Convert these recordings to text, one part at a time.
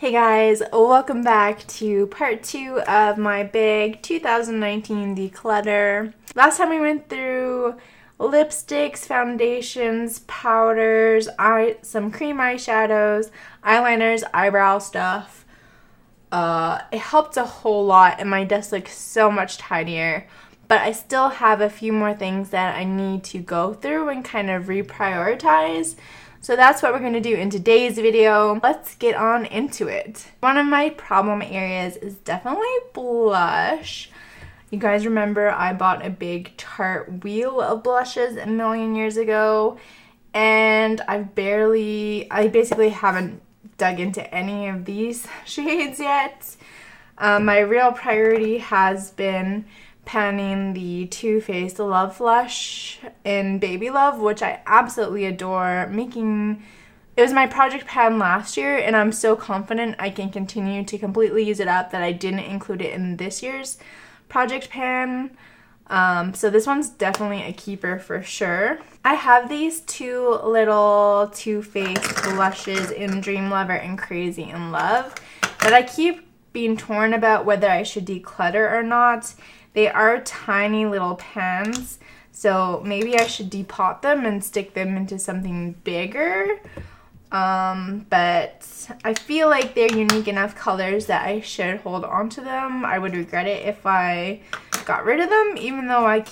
Hey guys, welcome back to part 2 of my big 2019 declutter. Last time we went through lipsticks, foundations, powders, some cream eyeshadows, eyeliners, eyebrow stuff. It helped a whole lot and my desk looks so much tidier, but I still have a few more things that I need to go through and kind of reprioritize. So that's what we're going to do in today's video. Let's get on into it. One of my problem areas is definitely blush. You guys remember I bought a big Tarte wheel of blushes a million years ago, and I basically haven't dug into any of these shades yet. My real priority has been panning the Too Faced Love Flush in Baby Love, which I absolutely adore. It was my project pan last year, and I'm so confident I can continue to completely use it up that I didn't include it in this year's project pan. So this one's definitely a keeper for sure. I have these two little Too Faced blushes in Dream Lover and Crazy in Love that I keep being torn about whether I should declutter or not. They are tiny little pans, so maybe I should depot them and stick them into something bigger. But I feel like they're unique enough colors that I should hold on to them. I would regret it if I got rid of them, even though I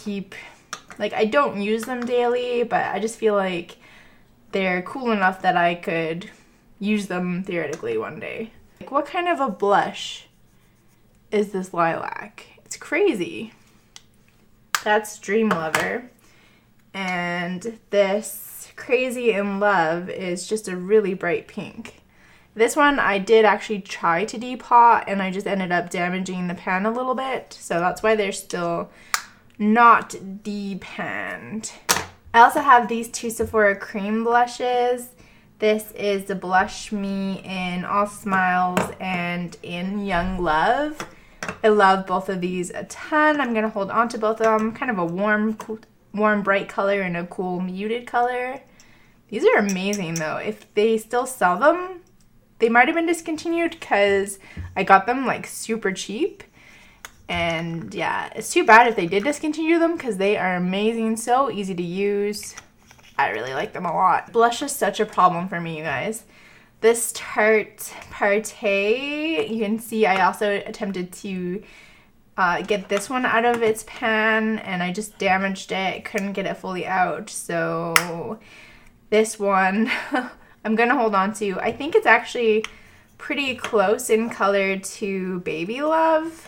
don't use them daily, but I just feel like they're cool enough that I could use them theoretically one day. What kind of a blush is this lilac? It's crazy. That's Dream Lover. And this Crazy in Love is just a really bright pink. This one I did actually try to depot, and I just ended up damaging the pan a little bit. So that's why they're still not depanned. I also have these two Sephora cream blushes. This is the Blush Me in All Smiles and in Young Love. I love both of these a ton. I'm going to hold on to both of them. Kind of a warm bright color and a cool muted color. These are amazing though. If they still sell them, they might have been discontinued because I got them like super cheap. And yeah, it's too bad if they did discontinue them because they are amazing, so easy to use. I really like them a lot. Blush is such a problem for me, you guys. This Tarte Party, you can see I also attempted to get this one out of its pan, and I just damaged it. Couldn't get it fully out. So this one I'm going to hold on to. I think it's actually pretty close in color to Baby Love.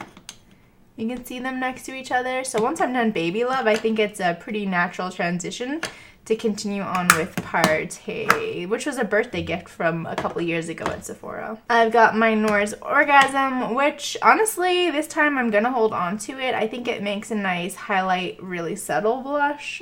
You can see them next to each other. So once I'm done Baby Love, I think it's a pretty natural transition to continue on with Party, which was a birthday gift from a couple years ago at Sephora. I've got my Nora's Orgasm, which honestly, this time I'm gonna hold on to it. I think it makes a nice highlight, really subtle blush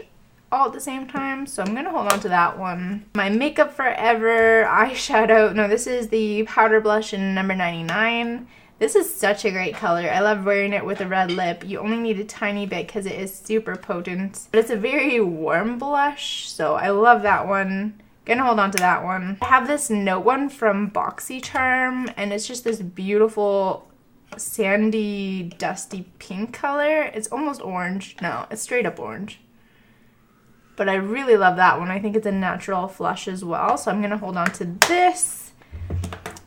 all at the same time, so I'm gonna hold on to that one. My Makeup Forever eyeshadow, no, this is the powder blush in number 99. This is such a great color. I love wearing it with a red lip. You only need a tiny bit because it is super potent. But it's a very warm blush, so I love that one. Gonna hold on to that one. I have this Note one from BoxyCharm, and it's just this beautiful sandy, dusty pink color. It's almost orange. No, it's straight up orange. But I really love that one. I think it's a natural flush as well, so I'm gonna hold on to this.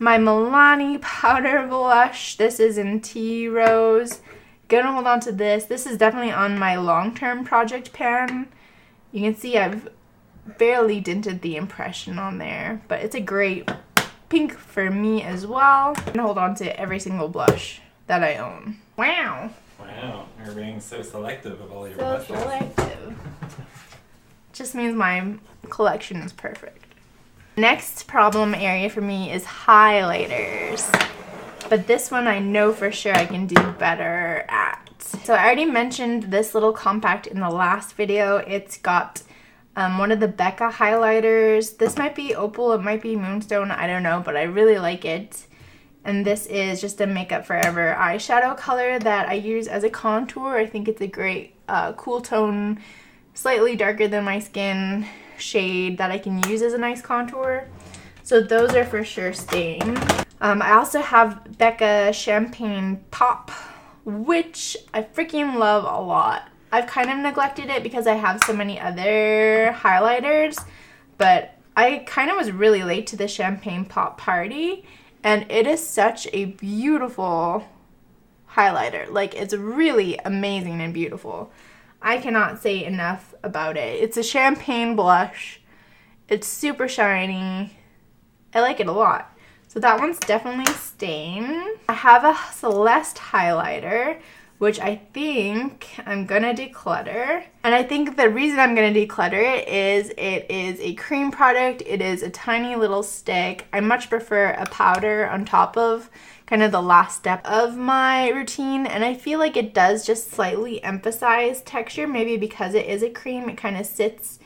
My Milani powder blush. This is in Tea Rose. Gonna hold on to this. This is definitely on my long-term project pan. You can see I've barely dented the impression on there, but it's a great pink for me as well. I'm gonna hold on to every single blush that I own. Wow. Wow, you're being so selective of all your blushes. So selective. Just means my collection is perfect. Next problem area for me is highlighters, but this one I know for sure I can do better at. So I already mentioned this little compact in the last video. It's got one of the Becca highlighters. This might be Opal, it might be Moonstone, I don't know, but I really like it. And this is just a Makeup Forever eyeshadow color that I use as a contour. I think it's a great cool tone, slightly darker than my skin shade that I can use as a nice contour. So those are for sure staying. I also have Becca Champagne Pop, which I freaking love a lot. I've kind of neglected it because I have so many other highlighters, but I kind of was really late to the Champagne Pop party, and it is such a beautiful highlighter. Like, it's really amazing and beautiful. I cannot say enough about it. It's a champagne blush. It's super shiny. I like it a lot. So that one's definitely staying. I have a Celeste highlighter, which I think I'm gonna declutter. And I think the reason I'm gonna declutter it is a cream product. It is a tiny little stick. I much prefer a powder on top of kind of the last step of my routine. And I feel like it does just slightly emphasize texture, maybe because it is a cream, it kind of sits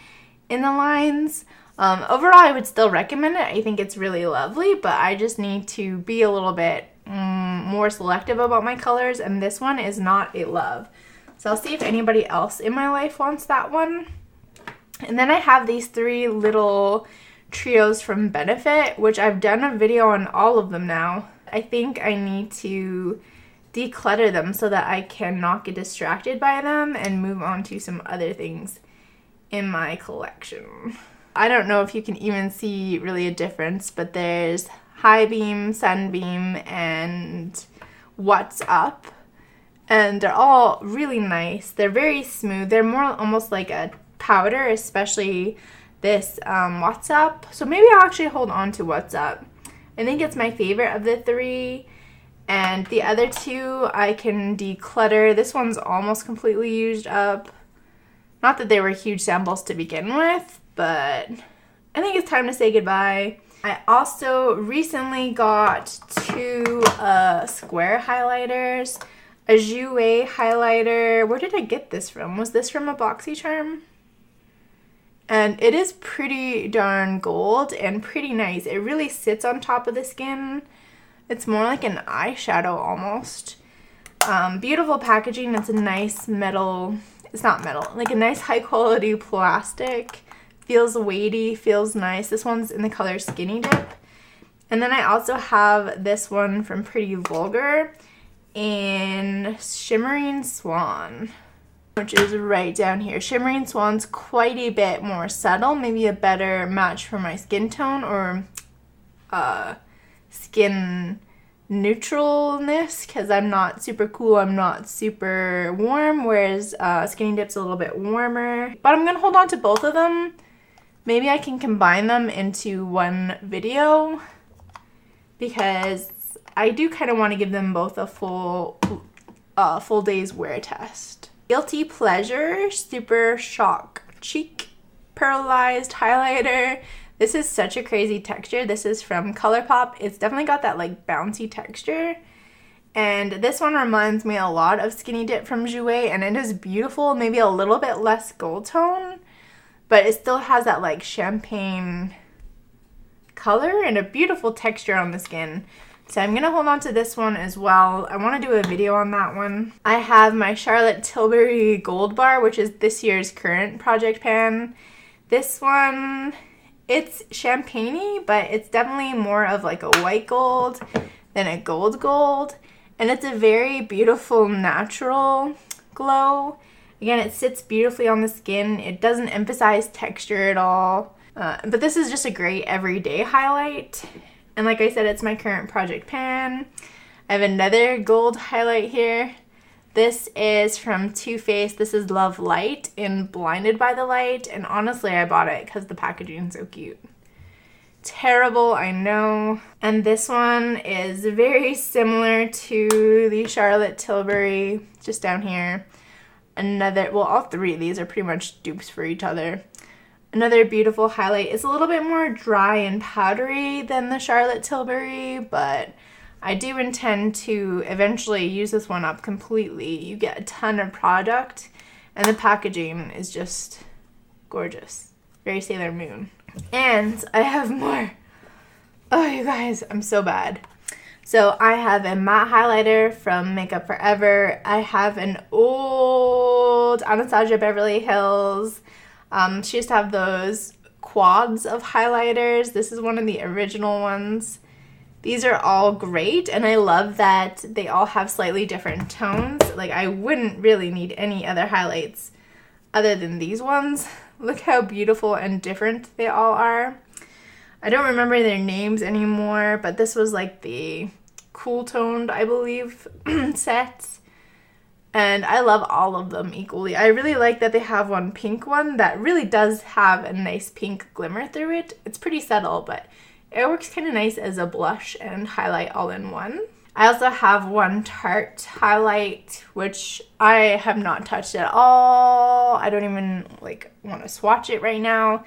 in the lines. Overall, I would still recommend it. I think it's really lovely, but I just need to be a little bit more selective about my colors, and this one is not a love. So I'll see if anybody else in my life wants that one. And then I have these 3 little trios from Benefit, which I've done a video on all of them now. I think I need to declutter them so that I can not get distracted by them and move on to some other things in my collection. I don't know if you can even see really a difference, but there's High Beam, Sunbeam, and What's Up. And they're all really nice. They're very smooth. They're more almost like a powder, especially this What's Up. So maybe I'll actually hold on to What's Up. I think it's my favorite of the 3. And the other 2 I can declutter. This one's almost completely used up. Not that they were huge samples to begin with, but I think it's time to say goodbye. I also recently got 2 square highlighters. A Jouer highlighter. Where did I get this from? Was this from a BoxyCharm? And it is pretty darn gold and pretty nice. It really sits on top of the skin. It's more like an eyeshadow almost. Beautiful packaging. It's a nice metal, it's not metal, like a nice high quality plastic. Feels weighty, feels nice. This one's in the color Skinny Dip. And then I also have this one from Pretty Vulgar in Shimmering Swan, which is right down here. Shimmering Swan's quite a bit more subtle, maybe a better match for my skin tone or skin neutralness, because I'm not super cool, I'm not super warm, whereas Skinny Dip's a little bit warmer. But I'm gonna hold on to both of them. Maybe I can combine them into one video because I do kind of want to give them both a full day's wear test. Guilty Pleasure Super Shock Cheek Pearlized Highlighter. This is such a crazy texture. This is from ColourPop. It's definitely got that like bouncy texture. And this one reminds me a lot of Skinny Dip from Jouer, and it is beautiful, maybe a little bit less gold tone, but it still has that like champagne color and a beautiful texture on the skin. So I'm going to hold on to this one as well. I want to do a video on that one. I have my Charlotte Tilbury Gold Bar, which is this year's current project pan. This one, it's champagne-y, but it's definitely more of like a white gold than a gold. And it's a very beautiful natural glow. Again, it sits beautifully on the skin. It doesn't emphasize texture at all. But this is just a great everyday highlight. And like I said, it's my current project pan. I have another gold highlight here. This is from Too Faced. This is Love Light in Blinded by the Light. And honestly, I bought it because the packaging is so cute. Terrible, I know. And this one is very similar to the Charlotte Tilbury, just down here. Another, well, all 3 of these are pretty much dupes for each other. Another beautiful highlight. It's a little bit more dry and powdery than the Charlotte Tilbury, but I do intend to eventually use this one up completely. You get a ton of product, and the packaging is just gorgeous. Very Sailor Moon. And I have more. Oh, you guys, I'm so bad. So I have a matte highlighter from Makeup Forever. I have an old Anastasia Beverly Hills. She used to have those quads of highlighters. This is one of the original ones. These are all great, and I love that they all have slightly different tones. Like, I wouldn't really need any other highlights other than these ones. Look how beautiful and different they all are. I don't remember their names anymore, but this was like the cool toned, I believe, set. And I love all of them equally. I really like that they have one pink one that really does have a nice pink glimmer through it. It's pretty subtle, but it works kind of nice as a blush and highlight all in one. I also have one Tarte highlight, which I have not touched at all. I don't even want to swatch it right now,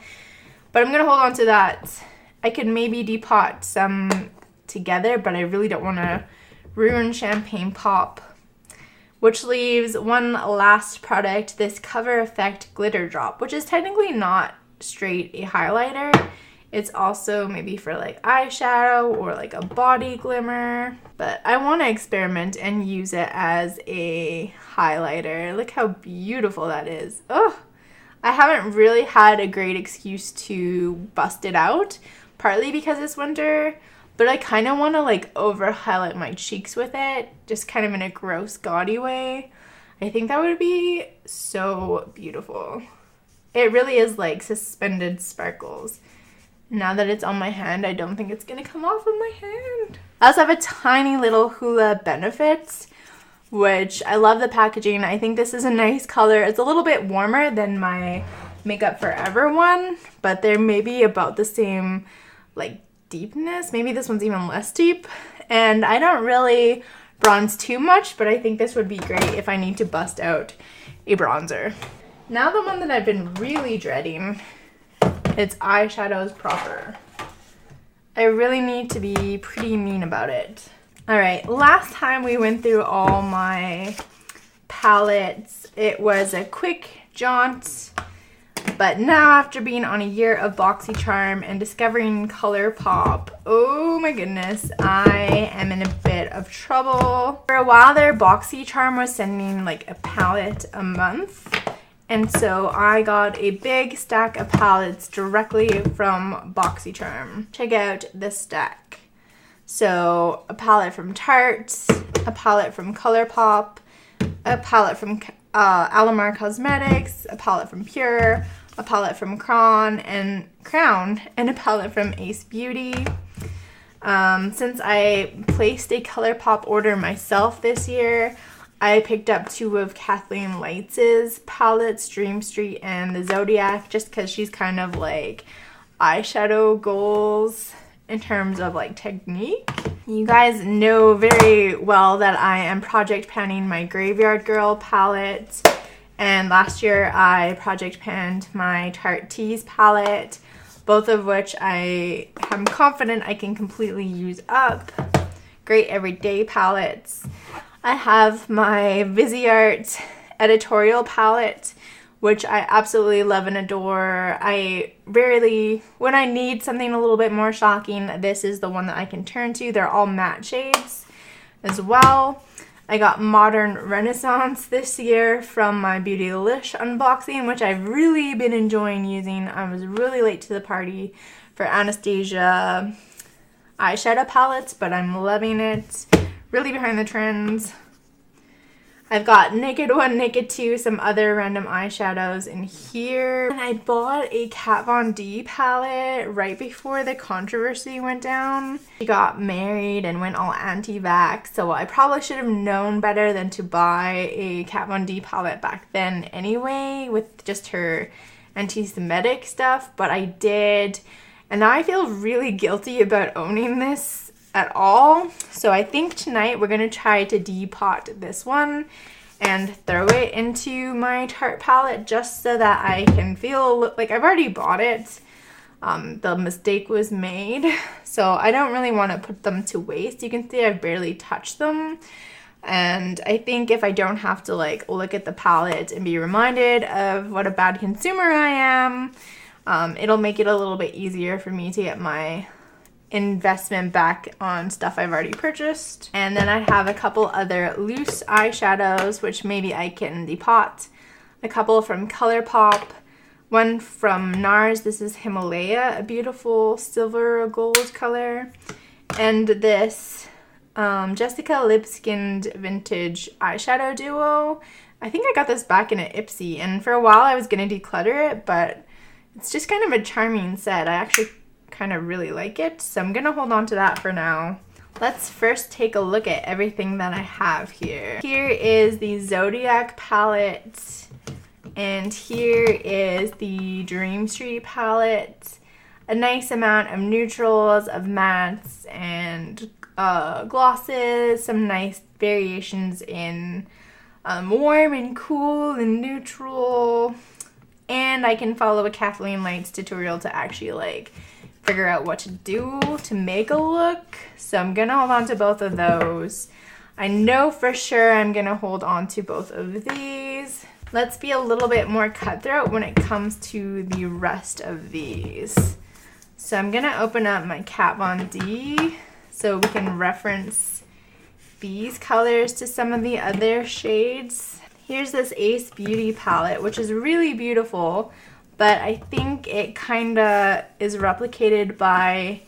but I'm going to hold on to that. I could maybe depot some together, but I really don't want to ruin Champagne Pop. Which leaves one last product, this Cover Effect Glitter Drop, which is technically not straight a highlighter. It's also maybe for like eyeshadow or like a body glimmer. But I want to experiment and use it as a highlighter. Look how beautiful that is. Oh, I haven't really had a great excuse to bust it out. Partly because it's winter, but I kind of want to like over highlight my cheeks with it, just kind of in a gross gaudy way. I think that would be so beautiful. It really is like suspended sparkles. Now that it's on my hand, I don't think it's gonna come off of my hand. I also have a tiny little Hoola Benefits, which I love the packaging. I think this is a nice color. It's a little bit warmer than my Makeup Forever one, but they're maybe about the same like deepness. Maybe this one's even less deep. And I don't really bronze too much, but I think this would be great if I need to bust out a bronzer. Now the one that I've been really dreading, it's eyeshadows proper. I really need to be pretty mean about it. Alright, last time we went through all my palettes, it was a quick jaunt. But now, after being on a year of BoxyCharm and discovering ColourPop, oh my goodness, I am in a bit of trouble. For a while there, BoxyCharm was sending like a palette a month. And so I got a big stack of palettes directly from BoxyCharm. Check out this stack. So a palette from Tarte, a palette from ColourPop, a palette from Alamar Cosmetics, a palette from Pure, a palette from Crown, and a palette from Ace Beauty. Since I placed a ColourPop order myself this year, I picked up two of Kathleen Lights' palettes, Dream Street and the Zodiac, just because she's kind of like eyeshadow goals in terms of like technique. You guys know very well that I am project panning my Graveyard Girl palette, and last year I project panned my Tarte Tease palette, both of which I am confident I can completely use up. Great everyday palettes. I have my Viseart editorial palette, which I absolutely love and adore. When I need something a little bit more shocking, this is the one that I can turn to. They're all matte shades as well. I got Modern Renaissance this year from my Beautylish unboxing, which I've really been enjoying using. I was really late to the party for Anastasia eyeshadow palettes, but I'm loving it. Really behind the trends. I've got Naked 1, Naked 2, some other random eyeshadows in here. And I bought a Kat Von D palette right before the controversy went down. She got married and went all anti-vax, so I probably should have known better than to buy a Kat Von D palette back then anyway, with just her anti-Semitic stuff, but I did. And now I feel really guilty about owning this at all. So I think tonight we're gonna try to depot this one and throw it into my Tarte palette just so that I can feel like I've already bought it. The mistake was made, so I don't really want to put them to waste. You can see I've barely touched them, and I think if I don't have to like look at the palette and be reminded of what a bad consumer I am, it'll make it a little bit easier for me to get my investment back on stuff I've already purchased. And then I have a couple other loose eyeshadows, which maybe I can depot. A couple from ColourPop, one from NARS. This is Himalaya, a beautiful silver gold color. and this Jessica Lip Skinned Vintage Eyeshadow Duo. I think I got this back in an Ipsy, and for a while I was going to declutter it, but it's just kind of a charming set. I actually kind of really like it, so I'm going to hold on to that for now. Let's first take a look at everything that I have here. Here is the Zodiac palette, and here is the Dream Street palette. A nice amount of neutrals, of mattes, and glosses. Some nice variations in warm and cool and neutral. And I can follow a Kathleen Lights tutorial to actually like figure out what to do to make a look. So I'm gonna hold on to both of those. I know for sure I'm gonna hold on to both of these. Let's be a little bit more cutthroat when it comes to the rest of these. So I'm gonna open up my Kat Von D so we can reference these colors to some of the other shades. Here's this Ace Beauty palette, which is really beautiful, but I think it kinda is replicated by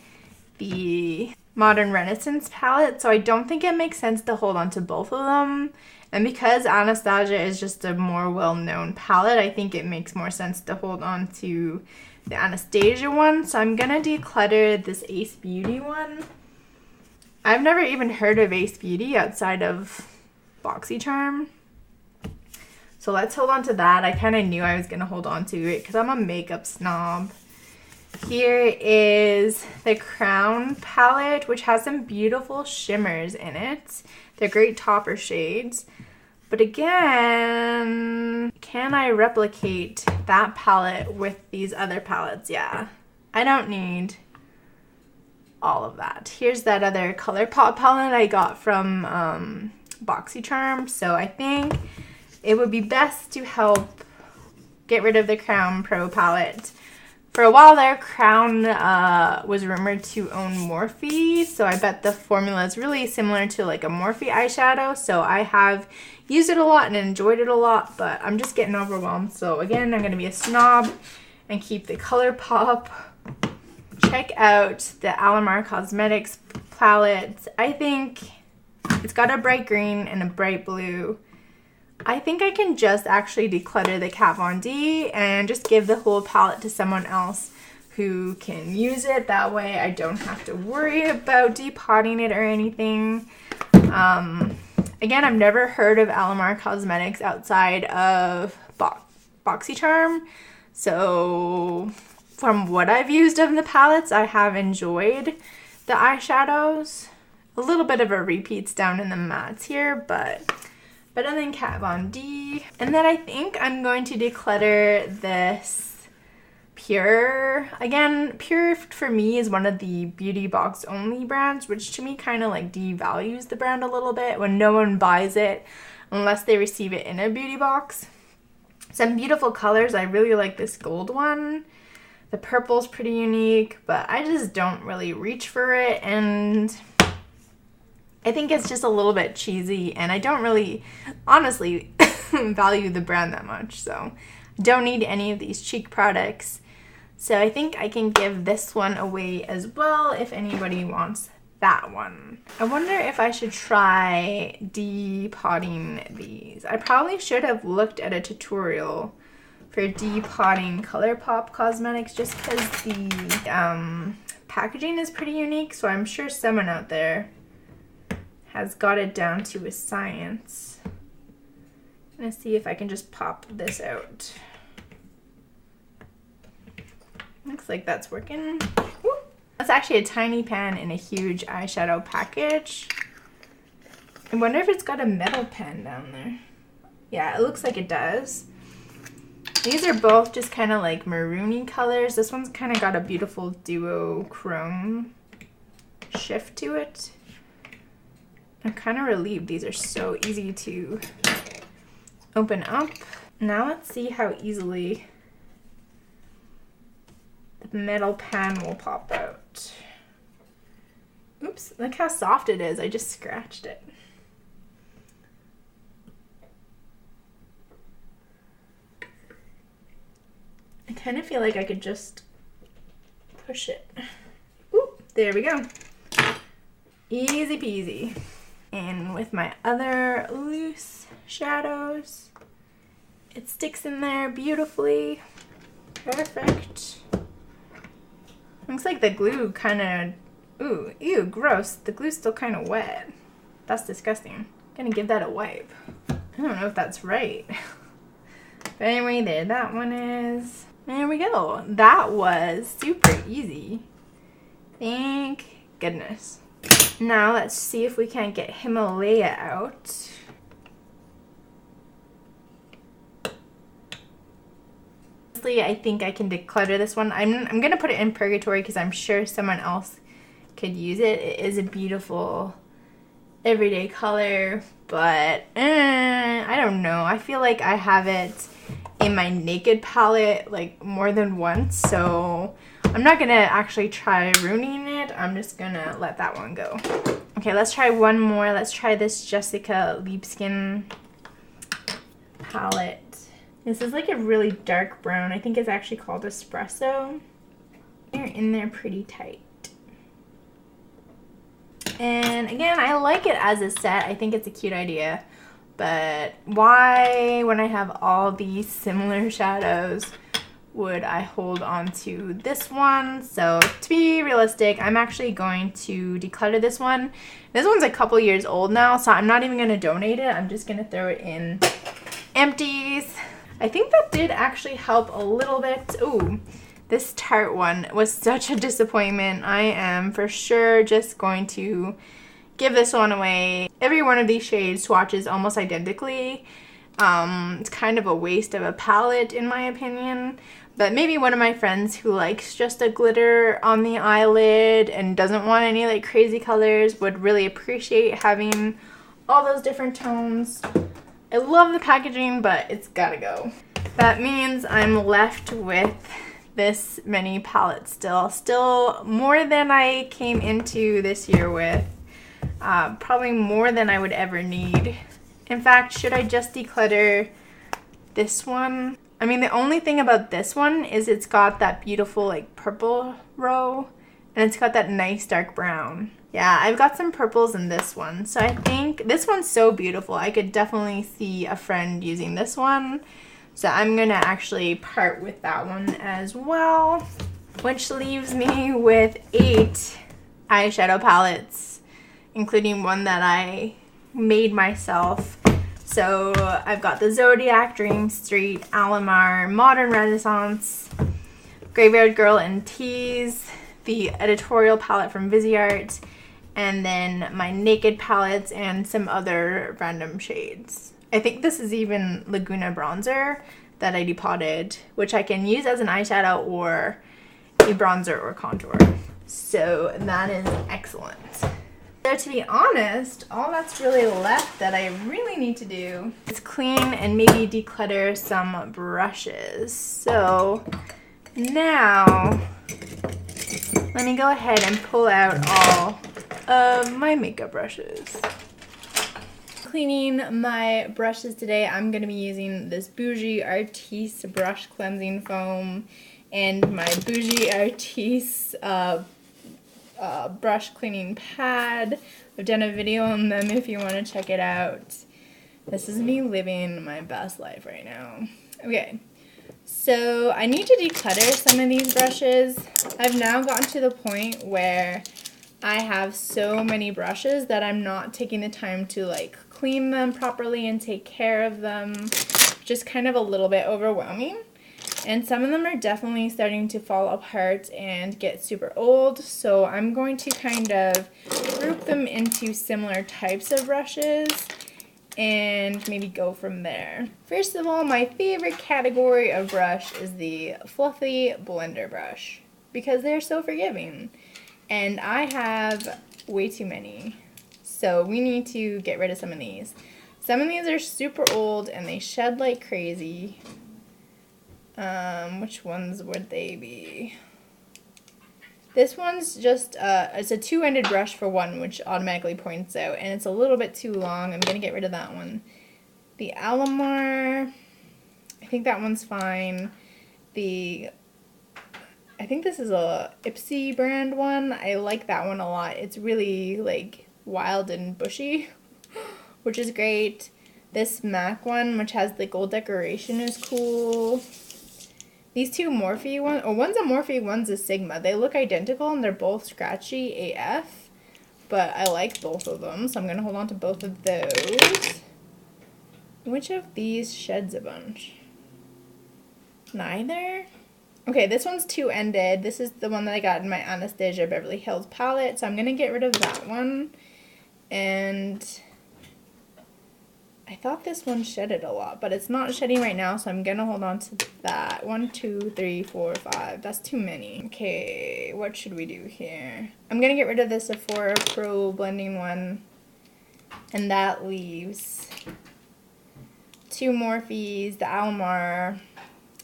the Modern Renaissance palette, so I don't think it makes sense to hold on to both of them. And because Anastasia is just a more well-known palette, I think it makes more sense to hold on to the Anastasia one. So I'm gonna declutter this Ace Beauty one. I've never even heard of Ace Beauty outside of BoxyCharm. So let's hold on to that. I kind of knew I was gonna hold on to it because I'm a makeup snob. Here is the Crown palette, which has some beautiful shimmers in it. They're great topper shades. But again, can I replicate that palette with these other palettes? Yeah, I don't need all of that. Here's that other ColourPop palette I got from BoxyCharm. So I think it would be best to help get rid of the Crown Pro palette. For a while there, Crown was rumored to own Morphe, so I bet the formula is really similar to like a Morphe eyeshadow, so I have used it a lot and enjoyed it a lot, but I'm just getting overwhelmed. So again, I'm going to be a snob and keep the ColourPop. Check out the Alamar Cosmetics palette. I think it's got a bright green and a bright blue. I think I can just actually declutter the Kat Von D and just give the whole palette to someone else who can use it. That way I don't have to worry about depotting it or anything. Again, I've never heard of Alamar Cosmetics outside of BoxyCharm. So from what I've used of the palettes, I have enjoyed the eyeshadows. A little bit of a repeats down in the mattes here, but better than Kat Von D. And then I think I'm going to declutter this Pure. Again, Pure for me is one of the beauty box only brands, which to me kind of like devalues the brand a little bit when no one buys it unless they receive it in a beauty box. Some beautiful colors. I really like this gold one. The purple's pretty unique, but I just don't really reach for it, and I think it's just a little bit cheesy, and I don't really, honestly, value the brand that much, so don't need any of these cheek products. So I think I can give this one away as well if anybody wants that one. I wonder if I should try depotting these. I probably should have looked at a tutorial for depotting ColourPop cosmetics just because the packaging is pretty unique, so I'm sure someone out there has got it down to a science. I'm gonna see if I can just pop this out. Looks like that's working. Woo! That's actually a tiny pan in a huge eyeshadow package. I wonder if it's got a metal pen down there. Yeah, it looks like it does. These are both just kind of like maroony colors. This one's kind of got a beautiful duochrome shift to it. I'm kind of relieved these are so easy to open up. Now let's see how easily the metal pan will pop out. Oops, look how soft it is. I just scratched it. I kind of feel like I could just push it. Ooh, there we go. Easy peasy. And with my other loose shadows, it sticks in there beautifully. Perfect. Looks like the glue kind of, ooh, ew, gross. The glue's still kind of wet. That's disgusting. I'm gonna give that a wipe. I don't know if that's right. But anyway, there that one is. There we go. That was super easy. Thank goodness. Now let's see if we can't get Himalaya out. Honestly, I think I can declutter this one. I'm gonna put it in purgatory because I'm sure someone else could use it. It is a beautiful everyday color, but I don't know. I feel like I have it in my naked palette like more than once, so I'm not gonna actually try ruining it. I'm just gonna let that one go. Okay, let's try one more. Let's try this Jessica Liebskin palette. This is like a really dark brown. I think it's actually called Espresso. They're in there pretty tight. And again, I like it as a set. I think it's a cute idea. But why, when I have all these similar shadows, would I hold on to this one? So to be realistic, I'm actually going to declutter this one. This one's a couple years old now, so I'm not even going to donate it. I'm just going to throw it in empties. I think that did actually help a little bit. Ooh, this Tarte one was such a disappointment. I am for sure just going to give this one away. Every one of these shades swatches almost identically. It's kind of a waste of a palette in my opinion. But maybe one of my friends who likes just a glitter on the eyelid and doesn't want any like crazy colors would really appreciate having all those different tones. I love the packaging, but it's gotta go. That means I'm left with this many palettes still. Still more than I came into this year with. Probably more than I would ever need. In fact, should I just declutter this one? I mean, the only thing about this one is it's got that beautiful like purple row and it's got that nice dark brown. Yeah, I've got some purples in this one. So I think this one's so beautiful. I could definitely see a friend using this one. So I'm gonna actually part with that one as well. Which leaves me with 8 eyeshadow palettes, including one that I made myself. So I've got the Zodiac, Dream Street, Alamar, Modern Renaissance, Graveyard Girl and Tease, the editorial palette from Viseart, and then my naked palettes and some other random shades. I think this is even Laguna Bronzer that I depotted, which I can use as an eyeshadow or a bronzer or contour. So that is excellent. So to be honest, all that's really left that I really need to do is clean and maybe declutter some brushes. So now let me go ahead and pull out all of my makeup brushes. Cleaning my brushes today, I'm going to be using this Bougie Artiste brush cleansing foam and my Bougie Artiste brush cleaning pad. I've done a video on them if you want to check it out. This is me living my best life right now. Okay, so I need to declutter some of these brushes. I've now gotten to the point where I have so many brushes that I'm not taking the time to like clean them properly and take care of them. Just kind of a little bit overwhelming. And some of them are definitely starting to fall apart and get super old. So I'm going to kind of group them into similar types of brushes and maybe go from there. First of all, my favorite category of brush is the fluffy blender brush because they're so forgiving. And I have way too many. So we need to get rid of some of these. Some of these are super old and they shed like crazy. Which ones would they be? This one's just, it's a two-ended brush for one, which automatically points out, and it's a little bit too long. I'm gonna get rid of that one. The Alamar, I think that one's fine. The I think this is a Ipsy brand one. I like that one a lot. It's really like wild and bushy, which is great. This MAC one, which has the gold decoration, is cool. These two Morphe ones, one's a Morphe, one's a Sigma. They look identical and they're both scratchy AF, but I like both of them, so I'm going to hold on to both of those. Which of these sheds a bunch? Neither? Okay, this one's two-ended. This is the one that I got in my Anastasia Beverly Hills palette, so I'm going to get rid of that one. And I thought this one shedded a lot, but it's not shedding right now, so I'm going to hold on to that. 1, 2, 3, 4, 5. That's too many. Okay, what should we do here? I'm going to get rid of the Sephora Pro blending one, and that leaves 2 Morphes, the Almar.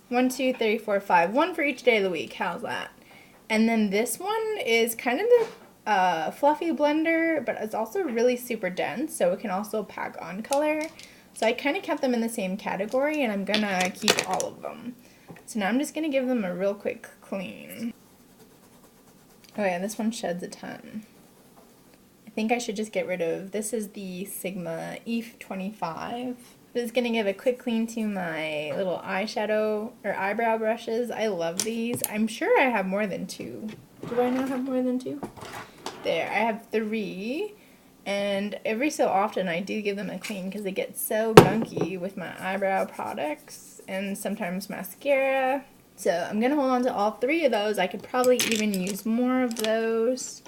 1, 2, 3, 4, 5. One for each day of the week. How's that? And then this one is kind of the fluffy blender, but it's also really super dense, so it can also pack on color. So I kind of kept them in the same category, and I'm gonna keep all of them. So now I'm just gonna give them a real quick clean. Oh yeah, this one sheds a ton. I think I should just get rid of, this is the Sigma E25. Just gonna give a quick clean to my little eyeshadow or eyebrow brushes. I love these. I'm sure I have more than 2. Do I not have more than 2? There, I have 3. And every so often I do give them a clean because they get so gunky with my eyebrow products and sometimes mascara. So I'm gonna hold on to all 3 of those. I could probably even use more of those.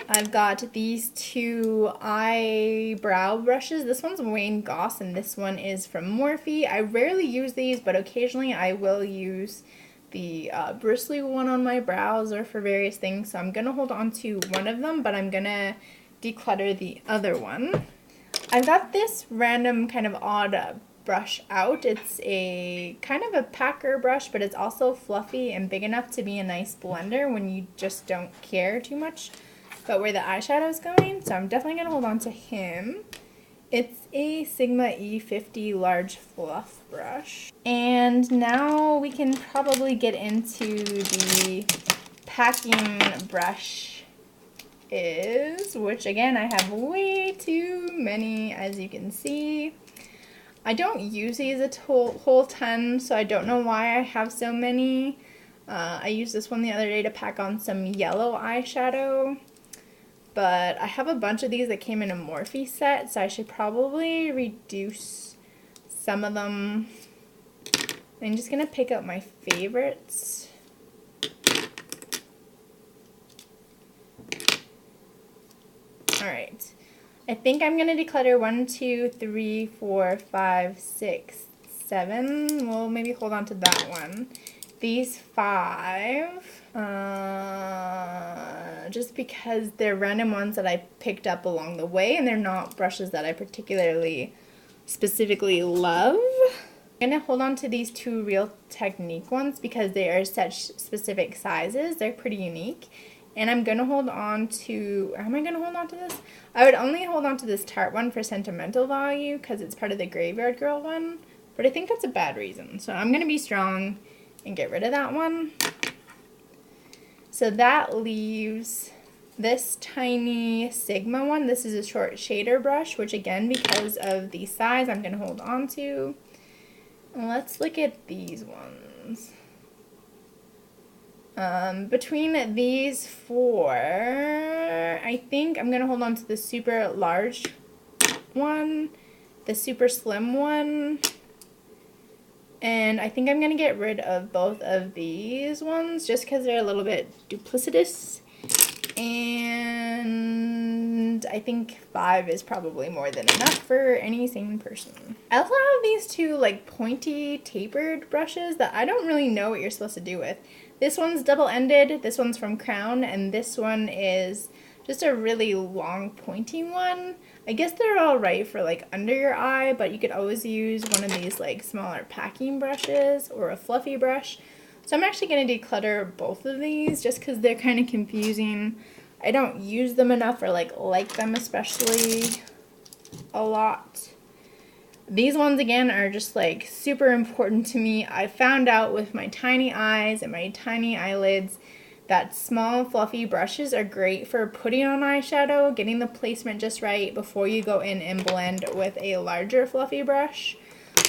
I've got these 2 eyebrow brushes. This one's Wayne Goss and this one is from Morphe. I rarely use these, but occasionally I will use the bristly one on my brows or for various things. So I'm going to hold on to one of them, but I'm going to declutter the other one. I've got this random kind of odd brush out. It's a kind of a packer brush, but it's also fluffy and big enough to be a nice blender when you just don't care too much but where the eyeshadow is going, so I'm definitely going to hold on to him. It's a Sigma E50 large fluff brush. And now we can probably get into the packing brush which again I have way too many, as you can see. I don't use these a whole ton, so I don't know why I have so many. I used this one the other day to pack on some yellow eyeshadow. But I have a bunch of these that came in a Morphe set, so I should probably reduce some of them. I'm just going to pick out my favorites. Alright. I think I'm going to declutter 1, 2, 3, 4, 5, 6, 7. We'll maybe hold on to that one. These 5, just because they're random ones that I picked up along the way and they're not brushes that I particularly specifically love. I'm going to hold on to these 2 Real Technique ones because they are such specific sizes. They're pretty unique. And I'm going to hold on to, am I going to hold on to this? I would only hold on to this Tarte one for sentimental value because it's part of the Graveyard Girl one. But I think that's a bad reason. So I'm going to be strong and get rid of that one. So that leaves this tiny Sigma one. This is a short shader brush, which again, because of the size, I'm going to hold on to. And let's look at these ones. Between these 4, I think I'm going to hold on to the super large one, the super slim one, and I think I'm going to get rid of both of these ones just because they're a little bit duplicitous, and I think 5 is probably more than enough for any sane person. I also have these 2 like pointy tapered brushes that I don't really know what you're supposed to do with. This one's double-ended, this one's from Crown, and this one is just a really long pointy one. I guess they're all right for like under your eye, but you could always use one of these like smaller packing brushes or a fluffy brush. So I'm actually going to declutter both of these just because they're kind of confusing. I don't use them enough or like them especially a lot. These ones again are just like super important to me. I found out with my tiny eyes and my tiny eyelids that small fluffy brushes are great for putting on eyeshadow, getting the placement just right before you go in and blend with a larger fluffy brush.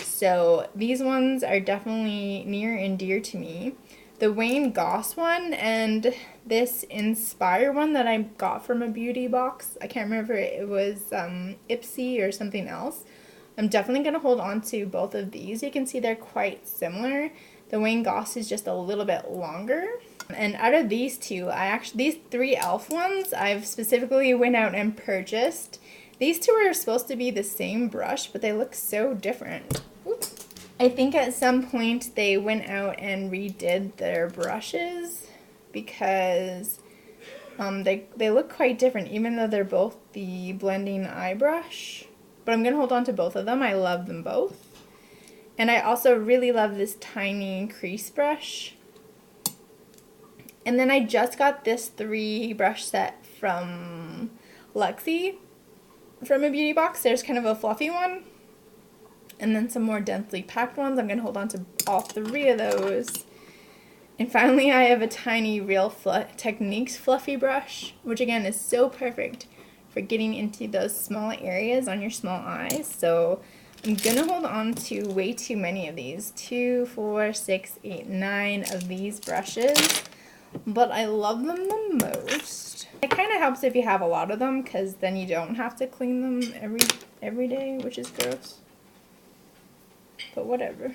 So these ones are definitely near and dear to me. The Wayne Goss one and this Inspire one that I got from a beauty box, I can't remember if it was Ipsy or something else. I'm definitely going to hold on to both of these. You can see they're quite similar. The Wayne Goss is just a little bit longer. And out of these two, these three e.l.f. ones, I've specifically went out and purchased. These two are supposed to be the same brush, but they look so different. Oops. I think at some point they went out and redid their brushes because they look quite different, even though they're both the blending eye brush. But I'm going to hold on to both of them. I love them both. And I also really love this tiny crease brush. And then I just got this 3 brush set from Luxie from a beauty box. There's kind of a fluffy one. And then some more densely packed ones. I'm going to hold on to all 3 of those. And finally I have a tiny Real Techniques fluffy brush, which again is so perfect for getting into those small areas on your small eyes. So I'm gonna hold on to way too many of these. 2, 4, 6, 8, 9 of these brushes. But I love them the most. It kind of helps if you have a lot of them because then you don't have to clean them every day, which is gross. But whatever.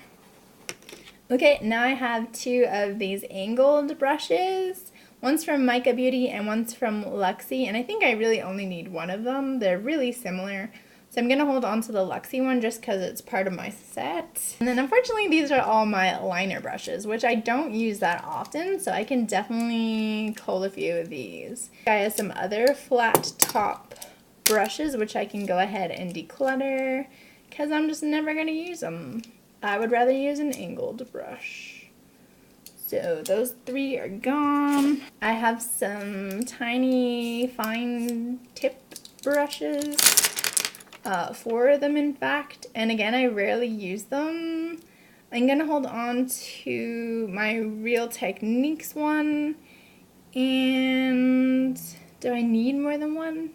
Okay, now I have 2 of these angled brushes. One's from Mica Beauty and one's from Luxie, and I think I really only need one of them. They're really similar. So I'm going to hold on to the Luxie one just because it's part of my set. And then unfortunately these are all my liner brushes, which I don't use that often, so I can definitely cull a few of these. I have some other flat top brushes which I can go ahead and declutter because I'm just never going to use them. I would rather use an angled brush. So those 3 are gone. I have some tiny fine tip brushes, 4 of them in fact, and again I rarely use them. I'm gonna hold on to my Real Techniques one, and do I need more than one?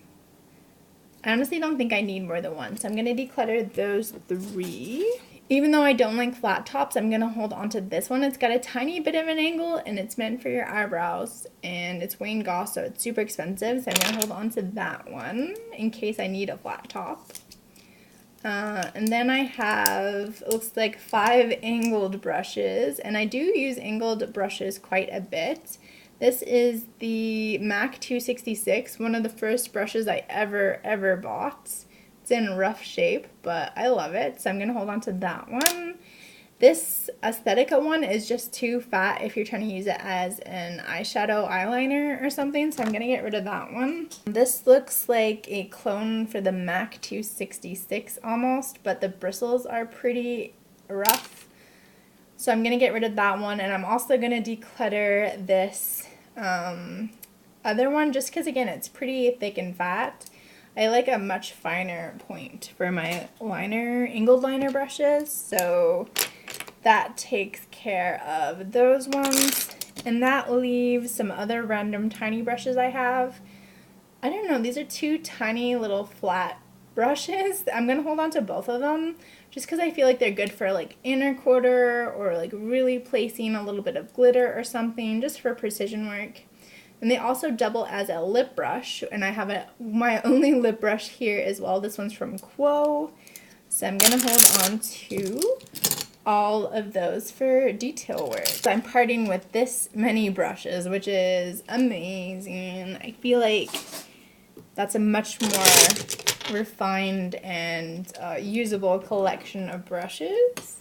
I honestly don't think I need more than one, so I'm gonna declutter those 3. Even though I don't like flat tops, I'm going to hold on to this one. It's got a tiny bit of an angle, and it's meant for your eyebrows. And it's Wayne Goss, so it's super expensive. So I'm going to hold on to that one in case I need a flat top. And then I have, it looks like 5 angled brushes. And I do use angled brushes quite a bit. This is the MAC 266, one of the first brushes I ever bought. It's in rough shape, but I love it, so I'm going to hold on to that one. This Aesthetica one is just too fat if you're trying to use it as an eyeshadow eyeliner or something, so I'm going to get rid of that one. This looks like a clone for the MAC 266 almost, but the bristles are pretty rough. So I'm going to get rid of that one, and I'm also going to declutter this other one just because, again, it's pretty thick and fat. I like a much finer point for my angled liner brushes, so that takes care of those ones. And that leaves some other random tiny brushes I have. I don't know, these are 2 tiny little flat brushes. I'm going to hold on to both of them just because I feel like they're good for like inner quarter or like really placing a little bit of glitter or something, just for precision work. And they also double as a lip brush, and I have my only lip brush here as well. This one's from Quo, so I'm going to hold on to all of those for detail work. So I'm parting with this many brushes, which is amazing. I feel like that's a much more refined and usable collection of brushes.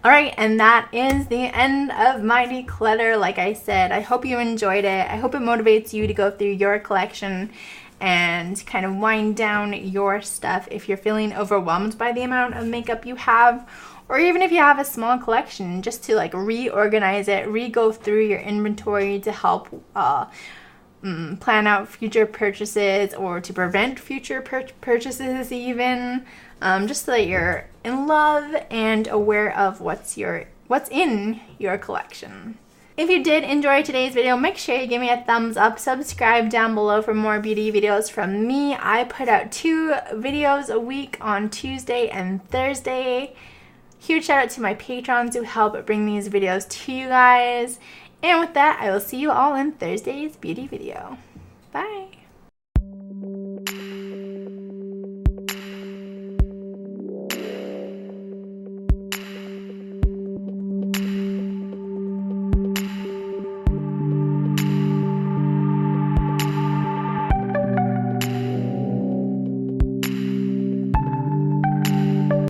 Alright, and that is the end of my declutter. Like I said, I hope you enjoyed it. I hope it motivates you to go through your collection and kind of wind down your stuff if you're feeling overwhelmed by the amount of makeup you have, or even if you have a small collection, just to like reorganize it, re-go through your inventory to help plan out future purchases or to prevent future purchases even, just so that you're in love and aware of what's in your collection. If you did enjoy today's video, make sure you give me a thumbs up, subscribe down below for more beauty videos from me. I put out 2 videos a week on Tuesday and Thursday. Huge shout out to my patrons who help bring these videos to you guys. And with that, I will see you all in Thursday's beauty video. Bye!